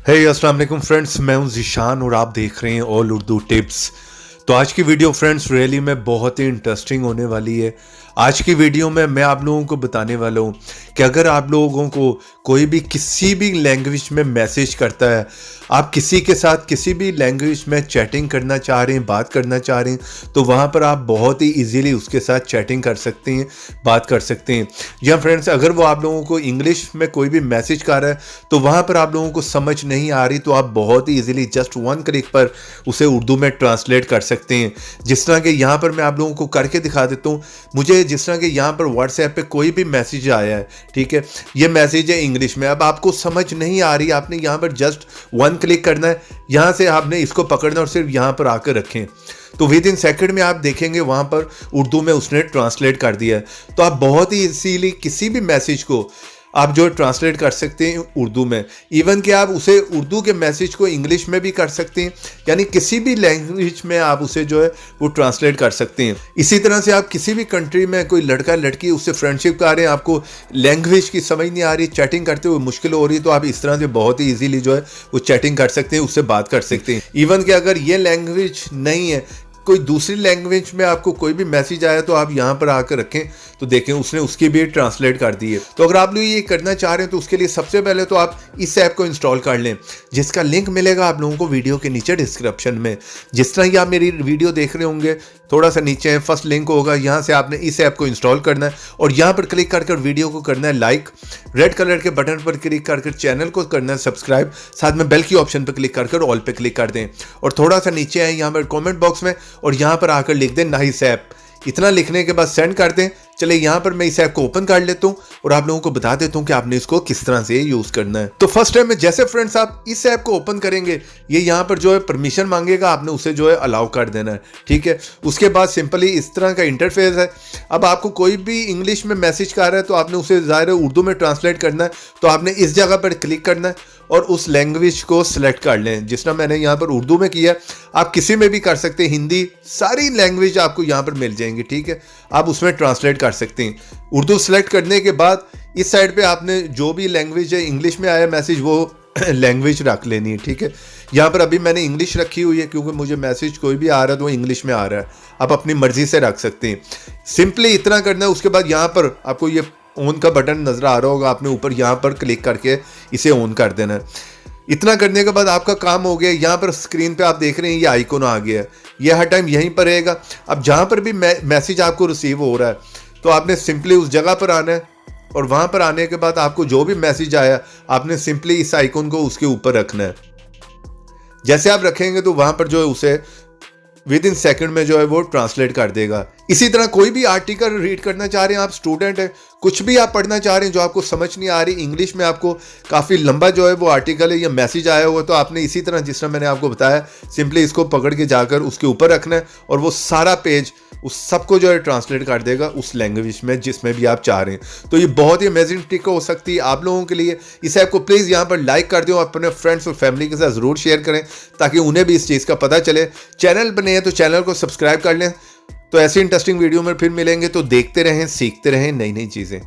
हे अस्सलाम वालेकुम फ्रेंड्स, मैं हूं ज़ीशान और आप देख रहे हैं ऑल उर्दू टिप्स। तो आज की वीडियो फ्रेंड्स रियली में बहुत ही इंटरेस्टिंग होने वाली है। आज की वीडियो में मैं आप लोगों को बताने वाला हूं कि अगर आप लोगों को कोई भी किसी भी लैंग्वेज में मैसेज करता है, आप किसी के साथ किसी भी लैंग्वेज में चैटिंग करना चाह रहे हैं, बात करना चाह रहे हैं, तो वहाँ पर आप बहुत ही इजीली उसके साथ चैटिंग कर सकते हैं, बात कर सकते हैं। या फ्रेंड्स, अगर वो आप लोगों को इंग्लिश में कोई भी मैसेज कर रहा है तो वहाँ पर आप लोगों को समझ नहीं आ रही, तो आप बहुत ही इजीली जस्ट वन क्लिक पर उसे उर्दू में ट्रांसलेट कर सकते हैं। जिस तरह के यहाँ पर मैं आप लोगों को करके दिखा देता हूँ। मुझे जिस तरह के यहाँ पर व्हाट्सएप पे कोई भी मैसेज आया है, ठीक है, ये मैसेज है इंग्लिश में, अब आपको समझ नहीं आ रही, आपने यहाँ पर जस्ट वन क्लिक करना है, यहाँ से आपने इसको पकड़ना और सिर्फ यहाँ पर आकर रखें, तो विद इन सेकंड में आप देखेंगे वहाँ पर उर्दू में उसने ट्रांसलेट कर दिया है। तो आप बहुत ही इजीली किसी भी मैसेज को आप जो ट्रांसलेट कर सकते हैं उर्दू में। इवन कि आप उसे उर्दू के मैसेज को इंग्लिश में भी कर सकते हैं, यानी किसी भी लैंग्वेज में आप उसे जो है वो ट्रांसलेट कर सकते हैं। इसी तरह से आप किसी भी कंट्री में कोई लड़का लड़की उससे फ्रेंडशिप कर रहे हैं, आपको लैंग्वेज की समझ नहीं आ रही, चैटिंग करते हुए मुश्किल हो रही है, तो आप इस तरह से बहुत ही ईजिली जो है वो चैटिंग कर सकते हैं, उससे बात कर सकते हैं। इवन कि अगर ये लैंग्वेज नहीं है, कोई दूसरी लैंग्वेज में आपको कोई भी मैसेज आया, तो आप यहाँ पर आकर रखें तो देखें उसने उसकी भी ट्रांसलेट कर दी है। तो अगर आप लोग ये करना चाह रहे हैं तो उसके लिए सबसे पहले तो आप इस ऐप को इंस्टॉल कर लें, जिसका लिंक मिलेगा आप लोगों को वीडियो के नीचे डिस्क्रिप्शन में। जिस तरह ही आप मेरी वीडियो देख रहे होंगे, थोड़ा सा नीचे है फर्स्ट लिंक होगा, यहाँ से आपने इस ऐप को इंस्टॉल करना है और यहाँ पर क्लिक कर वीडियो को करना है लाइक, रेड कलर के बटन पर क्लिक कर चैनल को करना है सब्सक्राइब, साथ में बेल की ऑप्शन पर क्लिक कर ऑल पे क्लिक कर दें और थोड़ा सा नीचे है यहाँ पर कमेंट बॉक्स में और यहाँ पर आकर लिख दें नाइस ऐप। इतना लिखने के बाद सेंड कर दें। चले यहाँ पर मैं इस ऐप को ओपन कर लेता हूँ और आप लोगों को बता देता हूँ कि आपने इसको किस तरह से यूज करना है। तो फर्स्ट टाइम में जैसे फ्रेंड्स आप इस ऐप को ओपन करेंगे, ये यहाँ पर जो है परमिशन मांगेगा, आपने उसे जो है अलाउ कर देना है, ठीक है। उसके बाद सिंपली इस तरह का इंटरफेस है। अब आपको कोई भी इंग्लिश में मैसेज कर रहा है तो आपने उसे ज़ाहिर उर्दू में ट्रांसलेट करना है, तो आपने इस जगह पर क्लिक करना है और उस लैंग्वेज को सिलेक्ट कर लें। जिस तरह मैंने यहाँ पर उर्दू में किया, आप किसी में भी कर सकते हैं, हिंदी, सारी लैंग्वेज आपको यहाँ पर मिल जाएंगी, ठीक है। आप उसमें ट्रांसलेट कर सकते हैं। उर्दू सेलेक्ट करने के बाद इस साइड पे आपने जो भी लैंग्वेज है, इंग्लिश में आया मैसेज, वो लैंग्वेज रख लेनी है, ठीक है। यहाँ पर अभी मैंने इंग्लिश रखी हुई है क्योंकि मुझे मैसेज कोई भी आ रहा है तो वो इंग्लिश में आ रहा है। आप अपनी मर्जी से रख सकते हैं। सिंपली इतना करना है। उसके बाद यहाँ पर आपको ये ऑन का बटन नजर आ रहा होगा, आपने ऊपर यहाँ पर क्लिक करके इसे ऑन कर देना है। इतना करने के बाद आपका काम हो गया। यहाँ पर स्क्रीन पे आप देख रहे हैं ये आइकॉन आ गया है, ये हर टाइम यहीं पर रहेगा। अब जहाँ पर भी मैसेज आपको रिसीव हो रहा है तो आपने सिंपली उस जगह पर आना है और वहाँ पर आने के बाद आपको जो भी मैसेज आया आपने सिंपली इस आइकॉन को उसके ऊपर रखना है। जैसे आप रखेंगे तो वहाँ पर जो है उसे विद इन सेकंड में जो है वो ट्रांसलेट कर देगा। इसी तरह कोई भी आर्टिकल रीड करना चाह रहे हैं, आप स्टूडेंट हैं, कुछ भी आप पढ़ना चाह रहे हैं जो आपको समझ नहीं आ रही इंग्लिश में, आपको काफ़ी लंबा जो है वो आर्टिकल है या मैसेज आया हुआ, तो आपने इसी तरह जिस तरह मैंने आपको बताया सिंपली इसको पकड़ के जाकर उसके ऊपर रखना है और वो सारा पेज उस सबको जो है ट्रांसलेट कर देगा उस लैंग्वेज में जिसमें भी आप चाह रहे हैं। तो ये बहुत ही अमेजिंग ट्रिक हो सकती है आप लोगों के लिए। इस ऐप को प्लीज़ यहाँ पर लाइक कर दो, अपने फ्रेंड्स और फैमिली के साथ ज़रूर शेयर करें ताकि उन्हें भी इस चीज़ का पता चले। चैनल बने हैं तो चैनल को सब्सक्राइब कर लें। तो ऐसी इंटरेस्टिंग वीडियो में फिर मिलेंगे, तो देखते रहें, सीखते रहें नई नई चीज़ें।